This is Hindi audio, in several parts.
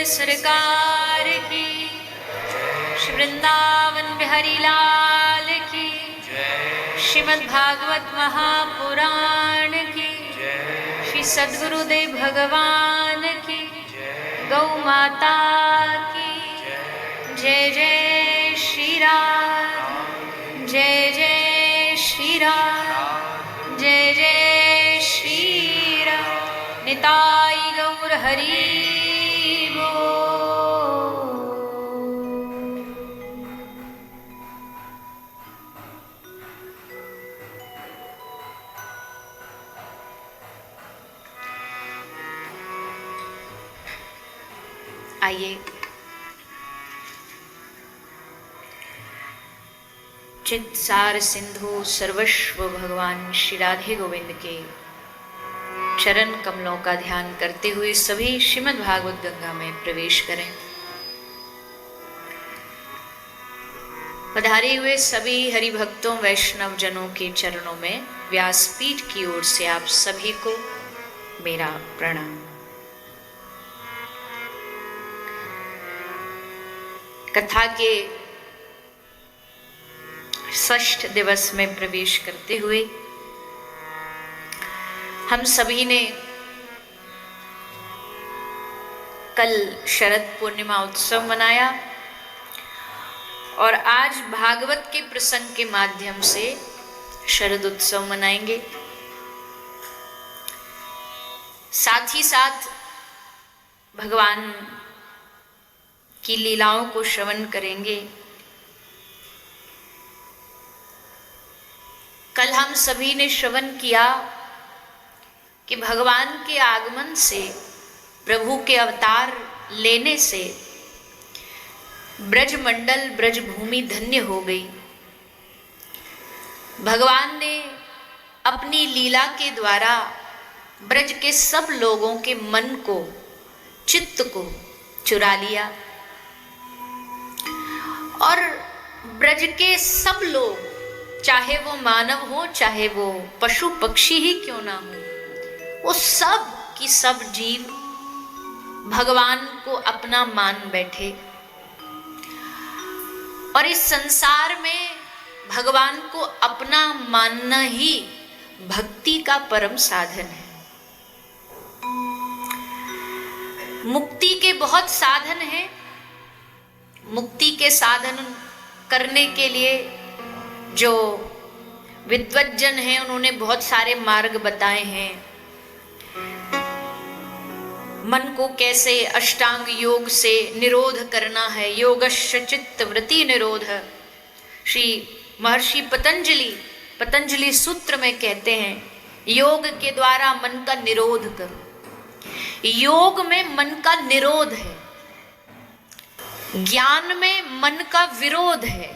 सरकार की, श्री वृंदावन बिहारी लाल की, श्रीमद् भागवत महापुराण की, श्री सद्गुरुदेव भगवान की, गौ माता की जय। जय श्री राम, जय जय श्री राम, जय जय श्री राम। निताई गौर हरि। आइए चित सार सिंधु सर्वस्व भगवान श्री राधे गोविंद के चरण कमलों का ध्यान करते हुए सभी श्रीमद् भागवत गंगा में प्रवेश करें। पधारे हुए सभी हरि भक्तों वैष्णव जनों के चरणों में व्यासपीठ की ओर से आप सभी को मेरा प्रणाम। कथा के षष्ठ दिवस में प्रवेश करते हुए हम सभी ने कल शरद पूर्णिमा उत्सव मनाया और आज भागवत के प्रसंग के माध्यम से शरद उत्सव मनाएंगे। साथ ही साथ भगवान की लीलाओं को श्रवण करेंगे। कल हम सभी ने श्रवण किया कि भगवान के आगमन से, प्रभु के अवतार लेने से ब्रजमंडल ब्रजभूमि धन्य हो गई। भगवान ने अपनी लीला के द्वारा ब्रज के सब लोगों के मन को, चित्त को चुरा लिया और ब्रज के सब लोग चाहे वो मानव हो, चाहे वो पशु पक्षी ही क्यों ना हो, वो सब की सब जीव भगवान को अपना मान बैठे। और इस संसार में भगवान को अपना मानना ही भक्ति का परम साधन है। मुक्ति के बहुत साधन हैं। मुक्ति के साधन करने के लिए जो विद्वज्जन हैं उन्होंने बहुत सारे मार्ग बताए हैं। मन को कैसे अष्टांग योग से निरोध करना है, योगश्च चित्त वृत्ति निरोध। श्री महर्षि पतंजलि सूत्र में कहते हैं योग के द्वारा मन का निरोध करो। योग में मन का निरोध है, ज्ञान में मन का विरोध है।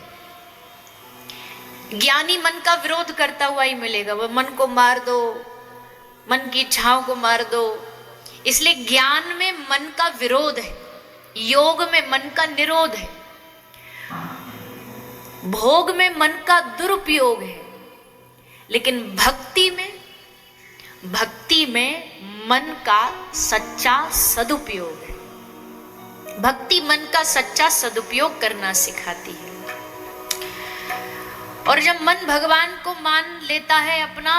ज्ञानी मन का विरोध करता हुआ ही मिलेगा, वह मन को मार दो, मन की इच्छाओं को मार दो। इसलिए ज्ञान में मन का विरोध है, योग में मन का निरोध है, भोग में मन का दुरुपयोग है। लेकिन भक्ति में मन का सच्चा सदुपयोग है। भक्ति मन का सच्चा सदुपयोग करना सिखाती है। और जब मन भगवान को मान लेता है अपना,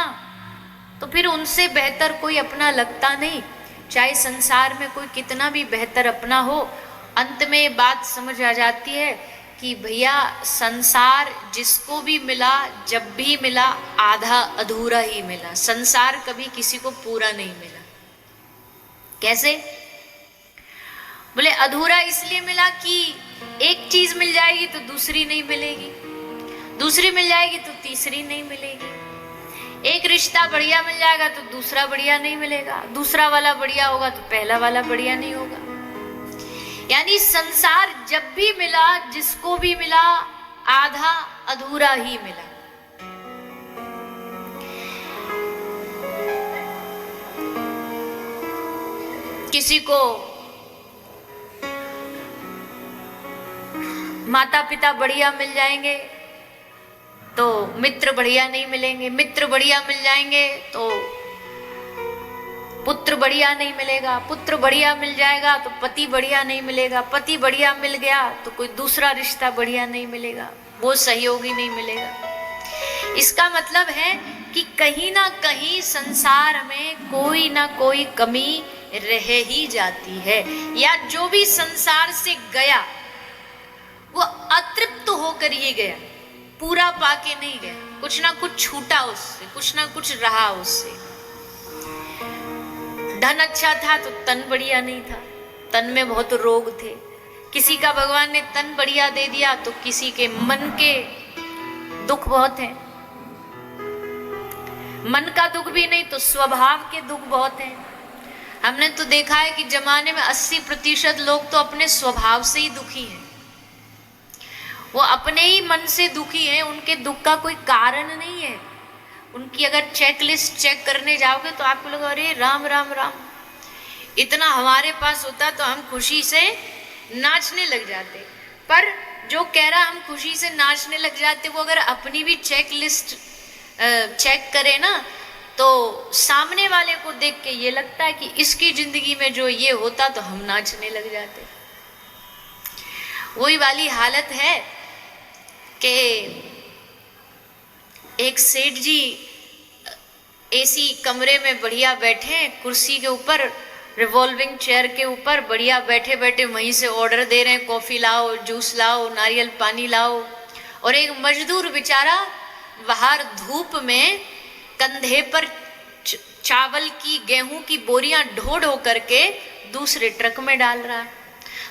तो फिर उनसे बेहतर कोई अपना लगता नहीं। चाहे संसार में कोई कितना भी बेहतर अपना हो, अंत में ये बात समझ आ जाती है कि भैया संसार जिसको भी मिला, जब भी मिला, आधा अधूरा ही मिला। संसार कभी किसी को पूरा नहीं मिला। कैसे? बोले अधूरा इसलिए मिला कि एक चीज मिल जाएगी तो दूसरी नहीं मिलेगी, दूसरी मिल जाएगी तो तीसरी नहीं मिलेगी। एक रिश्ता बढ़िया मिल जाएगा तो दूसरा बढ़िया नहीं मिलेगा, दूसरा वाला बढ़िया होगा तो पहला वाला बढ़िया नहीं होगा। यानी संसार जब भी मिला, जिसको भी मिला, आधा अधूरा ही मिला। किसी को माता पिता बढ़िया मिल जाएंगे तो मित्र बढ़िया नहीं मिलेंगे, मित्र बढ़िया मिल जाएंगे तो पुत्र बढ़िया नहीं मिलेगा, पुत्र बढ़िया मिल जाएगा तो पति बढ़िया नहीं मिलेगा, पति बढ़िया मिल गया तो कोई दूसरा रिश्ता बढ़िया नहीं मिलेगा, वो सहयोगी नहीं मिलेगा। इसका मतलब है कि कहीं ना कहीं संसार में कोई ना कोई कमी रह ही जाती है, या जो भी संसार से गया वो अतृप्त होकर ही गया, पूरा पाके नहीं गया। कुछ ना कुछ छूटा उससे, कुछ ना कुछ रहा उससे। धन अच्छा था तो तन बढ़िया नहीं था, तन में बहुत रोग थे। किसी का भगवान ने तन बढ़िया दे दिया तो किसी के मन के दुख बहुत हैं। मन का दुख भी नहीं तो स्वभाव के दुख बहुत हैं। हमने तो देखा है कि जमाने में 80% लोग तो अपने स्वभाव से ही दुखी हैं। वो अपने ही मन से दुखी हैं, उनके दुख का कोई कारण नहीं है। उनकी अगर चेकलिस्ट चेक करने जाओगे तो आपको लगेगा अरे राम राम राम, इतना हमारे पास होता तो हम खुशी से नाचने लग जाते। पर जो कह रहा हम खुशी से नाचने लग जाते, वो अगर अपनी भी चेकलिस्ट चेक करे ना, तो सामने वाले को देख के ये लगता है कि इसकी जिंदगी में जो ये होता तो हम नाचने लग जाते। वही वाली हालत है कि एक सेठ जी एसी कमरे में बढ़िया बैठे हैं, कुर्सी के ऊपर, रिवॉल्विंग चेयर के ऊपर बढ़िया बैठे बैठे वहीं से ऑर्डर दे रहे हैं, कॉफी लाओ, जूस लाओ, नारियल पानी लाओ। और एक मजदूर बेचारा बाहर धूप में कंधे पर चावल की, गेहूं की बोरियां ढो ढो करके दूसरे ट्रक में डाल रहा है।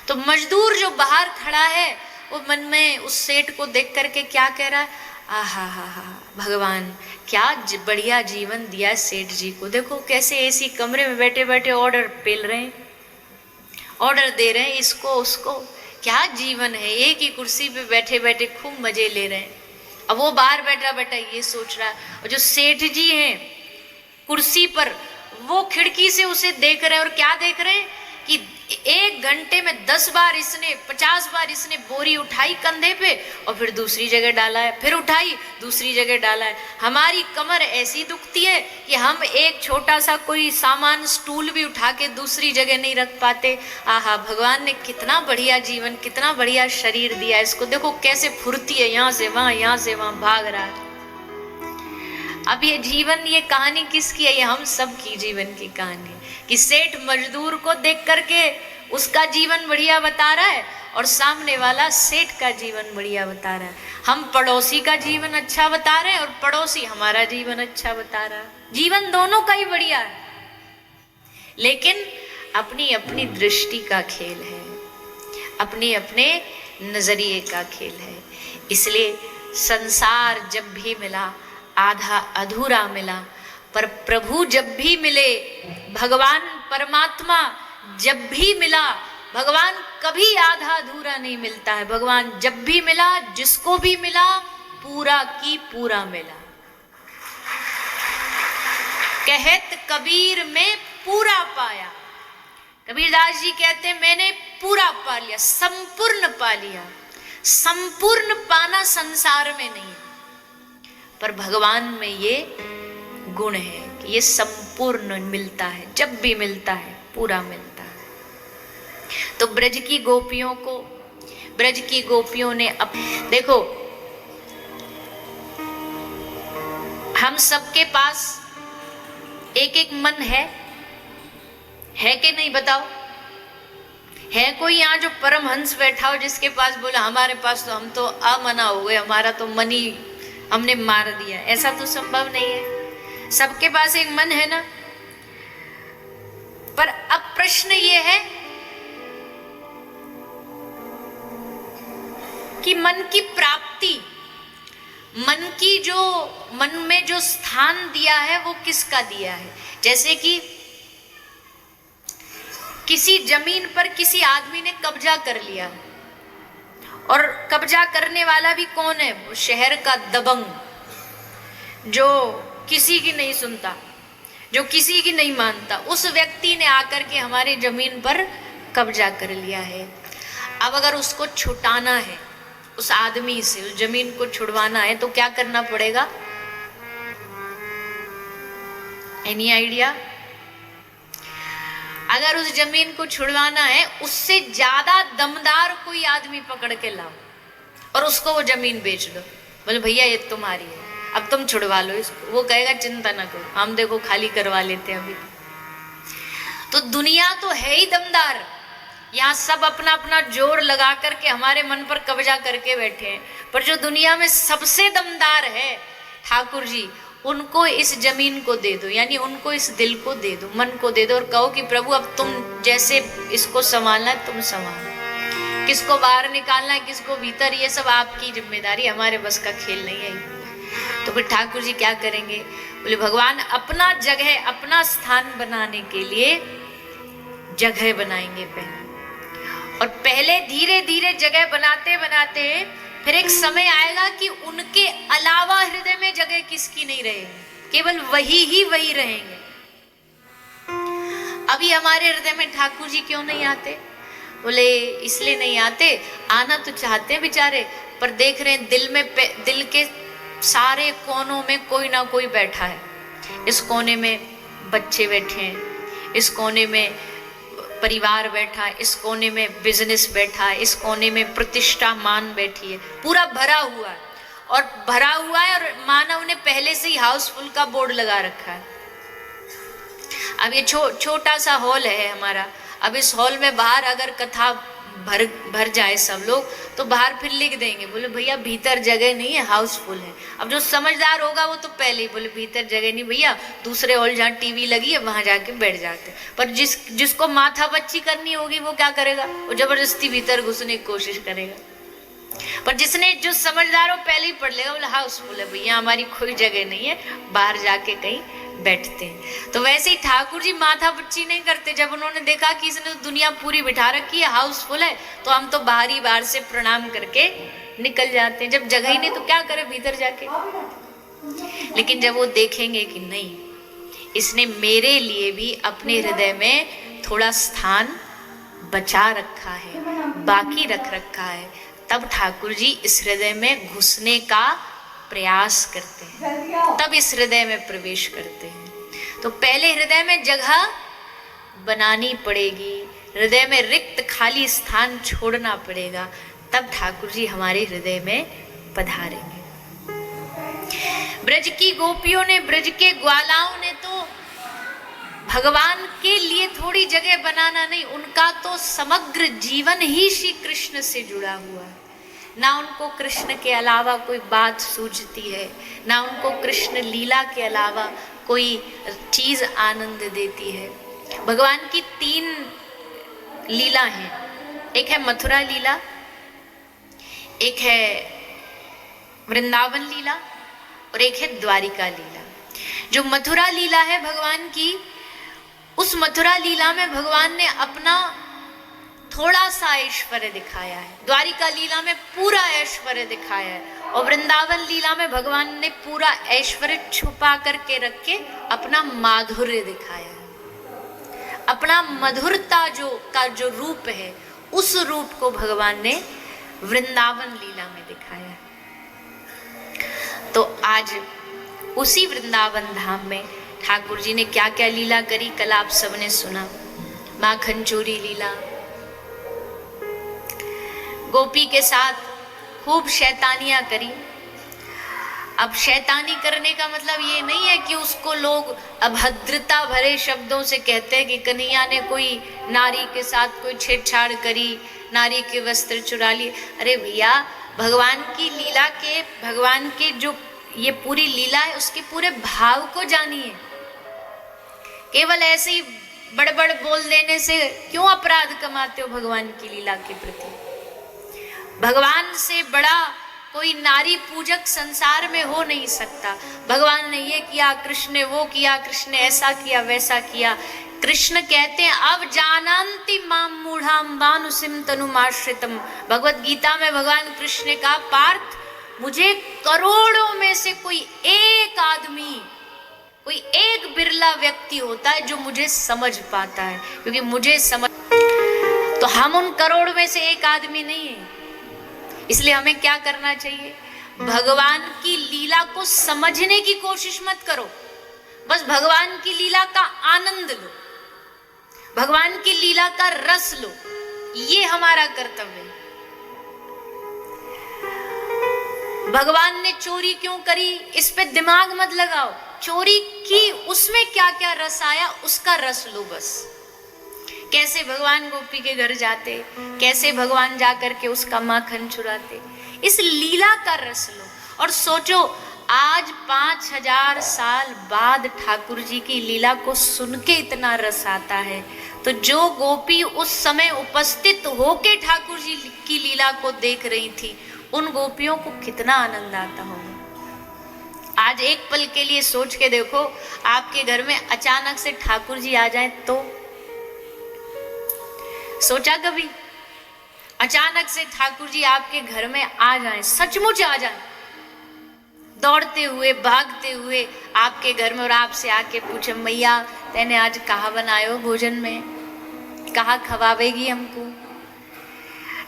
तो मजदूर जो बाहर खड़ा है वो मन में उस सेठ को देख करके क्या कह रहा है, आहा हा हा, भगवान क्या बढ़िया जीवन दिया सेठ जी को। देखो कैसे एसी कमरे में बैठे बैठे ऑर्डर पेल रहे हैं, ऑर्डर दे रहे हैं इसको उसको। क्या जीवन है, एक ही कुर्सी पे बैठे बैठे खूब मजे ले रहे हैं। अब वो बाहर बैठा बैठा ये सोच रहा है, और जो सेठ जी हैं कुर्सी पर, वो खिड़की से उसे देख रहे हैं। और क्या देख रहे हैं कि 1 घंटे में 10 बार इसने 50 बार इसने बोरी उठाई कंधे पे और फिर दूसरी जगह डाला है, फिर उठाई दूसरी जगह डाला है। हमारी कमर ऐसी दुखती है कि हम एक छोटा सा कोई सामान स्टूल भी उठा के दूसरी जगह नहीं रख पाते। आहा, भगवान ने कितना बढ़िया जीवन, कितना बढ़िया शरीर दिया। इसको देखो कैसे फुर्ती है, यहाँ से वहां, यहाँ से वहां भाग रहा है। अब ये जीवन, ये कहानी किसकी है? ये हम सब की जीवन की कहानी है कि सेठ मजदूर को देख करके उसका जीवन बढ़िया बता रहा है और सामने वाला सेठ का जीवन बढ़िया बता रहा है। हम पड़ोसी का जीवन अच्छा बता रहे हैं और पड़ोसी हमारा जीवन अच्छा बता रहा है। जीवन दोनों का ही बढ़िया है, लेकिन अपनी अपनी दृष्टि का खेल है, अपने अपने नजरिए का खेल है। इसलिए संसार जब भी मिला आधा अधूरा मिला, पर प्रभु जब भी मिले, भगवान परमात्मा जब भी मिला, भगवान कभी आधा अधूरा नहीं मिलता है। भगवान जब भी मिला, जिसको भी मिला, पूरा की पूरा मिला। कहत कबीर में पूरा पाया। कबीरदास जी कहते हैं मैंने पूरा पा लिया, संपूर्ण पा लिया। संपूर्ण पाना संसार में नहीं है, पर भगवान में ये गुण है कि ये संपूर्ण मिलता है, जब भी मिलता है पूरा मिलता है। तो ब्रज की गोपियों को, ब्रज की गोपियों ने देखो, हम सबके पास एक एक मन है कि नहीं? बताओ, है कोई यहाँ जो परमहंस बैठा हो जिसके पास बोला हमारे पास तो, हम तो अमना हो गए, हमारा तो मन ही हमने मार दिया? ऐसा तो संभव नहीं है। सबके पास एक मन है ना। पर अब प्रश्न ये है कि मन की प्राप्ति, मन की जो, मन में जो स्थान दिया है वो किसका दिया है? जैसे कि किसी जमीन पर किसी आदमी ने कब्जा कर लिया, और कब्जा करने वाला भी कौन है? वो शहर का दबंग, जो किसी की नहीं सुनता, जो किसी की नहीं मानता। उस व्यक्ति ने आकर के हमारे जमीन पर कब्जा कर लिया है। अब अगर उसको छुटाना है, उस आदमी से उस जमीन को छुड़वाना है, तो क्या करना पड़ेगा? Any idea? अगर उस जमीन को छुड़वाना है, उससे ज्यादा दमदार कोई आदमी पकड़ के लाओ और उसको वो जमीन बेच दो। बोले भैया ये तुम्हारी है, अब तुम छुड़वा लो इसको। वो कहेगा चिंता ना करो, हम देखो खाली करवा लेते हैं अभी। तो दुनिया तो है ही दमदार, यहाँ सब अपना अपना जोर लगा करके हमारे मन पर कब्जा करके बैठे हैं। पर जो दुनिया में सबसे दमदार है ठाकुर जी, उनको इस जमीन को दे दो, यानी उनको इस दिल को दे दो, मन को दे दो, और कहो कि प्रभु अब तुम जैसे इसको संभालना है तुम संभालो। किसको बाहर निकालना है, किसको भीतर, ये सब आपकी जिम्मेदारी, हमारे बस का खेल नहीं है। तो फिर ठाकुर जी क्या करेंगे? बोले भगवान अपना जगह, अपना स्थान बनाने के लिए जगह बनाएंगे पहले, और पहले धीरे धीरे जगह बनाते बनाते फिर एक समय आएगा कि उनके अलावा हृदय में जगह किसकी नहीं रहेगी, केवल वही ही वही रहेंगे। अभी हमारे हृदय में ठाकुर जी क्यों नहीं आते? बोले इसलिए नहीं आते, आना तो चाहते हैं बेचारे, पर देख रहे हैं दिल में, दिल के सारे कोनों में कोई ना कोई बैठा है। इस कोने में बच्चे बैठे हैं, इस कोने में परिवार बैठा है, इस कोने में बिजनेस बैठा है, इस कोने में प्रतिष्ठा मान बैठी है, पूरा भरा हुआ है। और भरा हुआ है और मानव ने पहले से ही हाउसफुल का बोर्ड लगा रखा है। अब ये छोटा सा हॉल है हमारा, अब इस हॉल में बाहर अगर कथा भर जाए सब लोग, तो बाहर फिर लिख देंगे, बोले भैया भीतर जगह नहीं है, हाउसफुल है। अब जो समझदार होगा वो तो पहले ही बोले भीतर जगह नहीं भैया, दूसरे हॉल जहाँ टीवी लगी है वहां जाके बैठ जाते। पर जिसको माथा बच्ची करनी होगी वो क्या करेगा? वो जबरदस्ती भीतर घुसने की कोशिश करेगा। पर जिसने, जो समझदार हो पहले ही पढ़ लेगा, बोले हाउसफुल है भैया, हमारी कोई जगह नहीं है, बाहर जाके कहीं बैठते हैं। तो वैसे ही ठाकुर जी माथा बच्ची नहीं करते। जब उन्होंने देखा कि इसने तो दुनिया पूरी बिठा रखी है, हाउसफुल है, तो हम तो बाहर से प्रणाम करके निकल जाते हैं। जब जगह ही नहीं तो क्या करें भीतर जाके? लेकिन जब वो देखेंगे कि नहीं, इसने मेरे लिए भी अपने हृदय में थोड़ा स्थान बचा रखा है, बाकी रख रखा है, तब ठाकुर जी इस हृदय में घुसने का प्रयास करते हैं, तब इस हृदय में प्रवेश करते हैं। तो पहले हृदय में जगह बनानी पड़ेगी, हृदय में रिक्त खाली स्थान छोड़ना पड़ेगा, तब ठाकुर जी हमारे हृदय में पधारेंगे। ब्रज की गोपियों ने, ब्रज के ग्वालाओं ने तो भगवान के लिए थोड़ी जगह बनाना नहीं, उनका तो समग्र जीवन ही श्री कृष्ण से जुड़ा हुआ है। ना उनको कृष्ण के अलावा कोई बात सूझती है, ना उनको कृष्ण लीला के अलावा कोई चीज आनंद देती है। भगवान की 3 लीला हैं, एक है मथुरा लीला, एक है वृंदावन लीला और एक है द्वारिका लीला। जो मथुरा लीला है भगवान की, उस मथुरा लीला में भगवान ने अपना थोड़ा सा ऐश्वर्य दिखाया है, द्वारिका लीला में पूरा ऐश्वर्य दिखाया है, और वृंदावन लीला में भगवान ने पूरा ऐश्वर्य छुपा करके रख के अपना माधुर्य दिखाया है, अपना मधुरता जो रूप है, उस रूप को भगवान ने वृंदावन लीला में दिखाया है। तो आज उसी वृंदावन धाम में ठाकुर जी ने क्या क्या लीला करी, कल आप सबने सुना। माखन चोरी लीला, गोपी के साथ खूब शैतानियां करी। अब शैतानी करने का मतलब ये नहीं है कि उसको लोग अभद्रता भरे शब्दों से कहते हैं कि कन्हैया ने कोई नारी के साथ कोई छेड़छाड़ करी, नारी के वस्त्र चुरा लिए। अरे भैया, भगवान की लीला के, भगवान के जो ये पूरी लीला है उसके पूरे भाव को जानिए। केवल ऐसे ही बड़बड़ बोल देने से क्यों अपराध कमाते हो भगवान की लीला के प्रति? भगवान से बड़ा कोई नारी पूजक संसार में हो नहीं सकता। भगवान ने ये किया, कृष्ण ने वो किया, कृष्ण ने ऐसा किया, वैसा किया। कृष्ण कहते हैं अब जानन्ति माम मूढ़ाम भानुसिम तनुमाश्रितम। भगवत गीता में भगवान कृष्ण ने कहा, पार्थ, मुझे करोड़ों में से कोई एक आदमी, कोई एक बिरला व्यक्ति होता है जो मुझे समझ पाता है, क्योंकि मुझे समझ, तो हम उन करोड़ में से एक आदमी नहीं है। इसलिए हमें क्या करना चाहिए? भगवान की लीला को समझने की कोशिश मत करो, बस भगवान की लीला का आनंद लो, भगवान की लीला का रस लो, ये हमारा कर्तव्य है। भगवान ने चोरी क्यों करी, इस पे दिमाग मत लगाओ। चोरी की, उसमें क्या क्या रस आया, उसका रस लो बस। कैसे भगवान गोपी के घर जाते, कैसे भगवान जाकर के उसका माखन चुराते, इस लीला का रस लो। और सोचो, आज 5000 साल बाद ठाकुर जी की लीला को सुन के इतना रस आता है, तो जो गोपी उस समय उपस्थित होके ठाकुर जी की लीला को देख रही थी, उन गोपियों को कितना आनंद आता होगा। आज एक पल के लिए सोच के देखो, आपके घर में अचानक से ठाकुर जी आ जाएं तो? सोचा कभी? अचानक से ठाकुर जी आपके घर में आ जाएं, सचमुच आ जाएं, दौड़ते हुए, भागते हुए आपके घर में, और आपसे आके पूछे, मैया तेने आज कहा बनायो भोजन में, कहा खवावेगी हमको?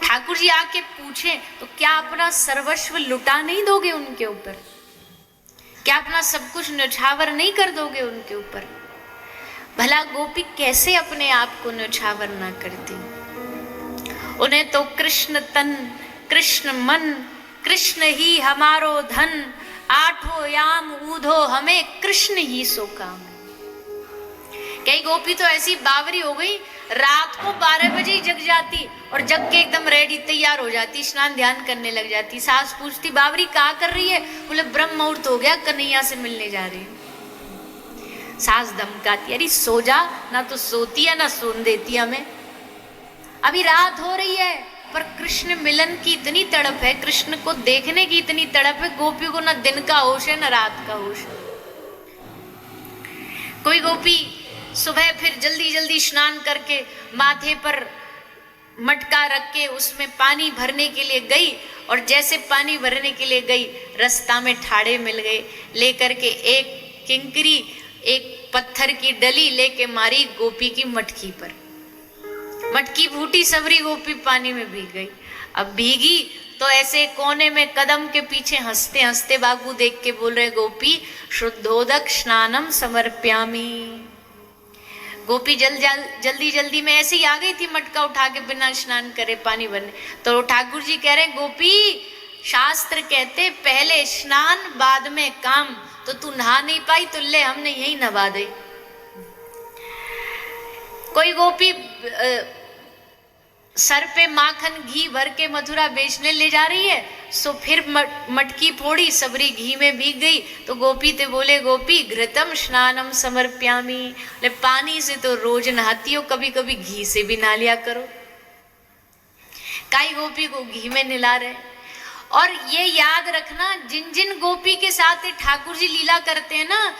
ठाकुर जी आके पूछे तो क्या अपना सर्वस्व लुटा नहीं दोगे उनके ऊपर? क्या अपना सब कुछ न्यौछावर नहीं कर दोगे उनके ऊपर? भला गोपी कैसे अपने आप को न्यौछावर ना करती? उन्हें तो कृष्ण तन, कृष्ण मन, कृष्ण ही हमारो धन, आठों याम ऊधो हमें कृष्ण ही सो काम। कई गोपी तो ऐसी बावरी हो गई, रात को 12 बजे ही जग जाती और जग के एकदम रेडी तैयार हो जाती, स्नान ध्यान करने लग जाती। सास पूछती, बावरी क्या कर रही है? बोले ब्रह्म मुहूर्त हो गया, कन्हैया से मिलने जा रही है। सास धमकाती, अरे सो जा, ना तो सोती है ना सोन देती हमें, अभी रात हो रही है। पर कृष्ण मिलन की इतनी तड़प है, कृष्ण को देखने की इतनी तड़प है, गोपियों को ना दिन का होश है ना रात का होश है। कोई गोपी सुबह फिर जल्दी जल्दी स्नान करके माथे पर मटका रख के उसमें पानी भरने के लिए गई, और जैसे पानी भरने के लिए गई, रास्ता में ठाड़े मिल गए, लेकर के एक किंकरी, एक पत्थर की डली लेके मारी गोपी की मटकी पर। मटकी फूटी, सबरी गोपी पानी में भीग गई। अब भीगी तो ऐसे कोने में कदम के पीछे हंसते हंसते बाबू देख के बोल रहे, गोपी शुद्धोदक स्नानम समर्प्यामी। गोपी जल्दी जल्दी में ऐसे ही आ गई थी मटका उठा के बिना स्नान करे पानी भरने। तो ठाकुर जी कह रहे, गोपी शास्त्र कहते पहले स्नान बाद में काम, तो तू नहा नहीं पाई तो ले हमने यही नहा दे। कोई गोपी सर पे माखन घी भर के मथुरा बेचने ले जा रही है, सो फिर मटकी फोड़ी, सबरी घी में भीग गई। तो गोपी ते बोले, गोपी घृतम स्नानम समर्प्यामी, ले पानी से तो रोज नहाती हो, कभी कभी घी से भी नहा लिया करो। काई गोपी को घी में नहला रहे। और ये याद रखना, जिन जिन गोपी के साथ ठाकुर जी लीला करते हैं ना,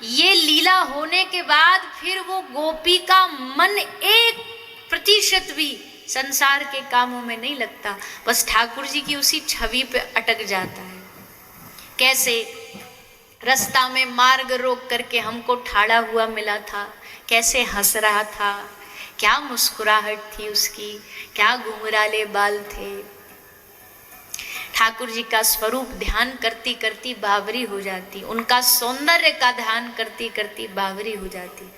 ये लीला होने के बाद फिर वो गोपी का मन 1% भी संसार के कामों में नहीं लगता, बस ठाकुर जी की उसी छवि पे अटक जाता है। कैसे रास्ता में मार्ग रोक करके हमको ठाड़ा हुआ मिला था, कैसे हंस रहा था, क्या मुस्कुराहट थी उसकी, क्या घुंघराले बाल थे। ठाकुर जी का स्वरूप ध्यान करती करती बावरी हो जाती, उनका सौंदर्य का ध्यान करती करती बावरी हो जाती।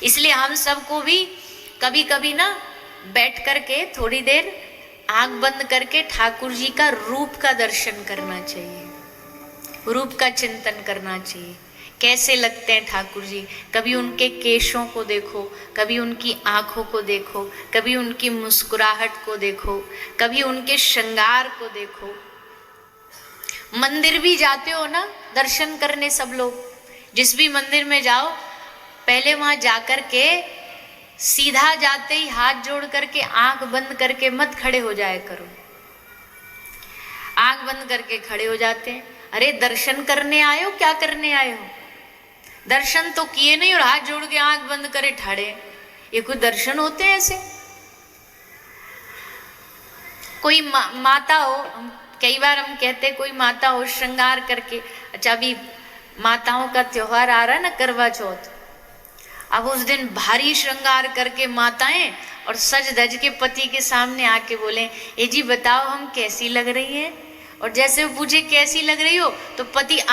इसलिए हम सबको भी कभी कभी ना बैठ करके थोड़ी देर आंख बंद करके ठाकुर जी का रूप का दर्शन करना चाहिए, रूप का चिंतन करना चाहिए। कैसे लगते हैं ठाकुर जी, कभी उनके केशों को देखो, कभी उनकी आंखों को देखो, कभी उनकी मुस्कुराहट को देखो, कभी उनके श्रृंगार को देखो। मंदिर भी जाते हो ना दर्शन करने, सब लोग जिस भी मंदिर में जाओ, पहले वहां जाकर के सीधा जाते ही हाथ जोड़ करके आंख बंद करके मत खड़े हो जाए करो। आंख बंद करके खड़े हो जाते हैं, अरे दर्शन करने आए हो, क्या करने आए हो? दर्शन तो किए नहीं और हाथ जोड़ के आंख बंद करे ठाड़े, ये कोई दर्शन होते हैं ऐसे? कोई माता हो, कई बार हम कहते कोई माता हो श्रृंगार करके, अच्छा अभी माताओं का त्योहार आ रहा है ना, करवा चौथ, अब उस दिन भारी श्रृंगार करके माताएं और सज धज के पति के सामने आके बोले, ए जी बताओ हम कैसी लग रही हैं? और जैसे वो पूछे कैसी लग रही हो, तो पति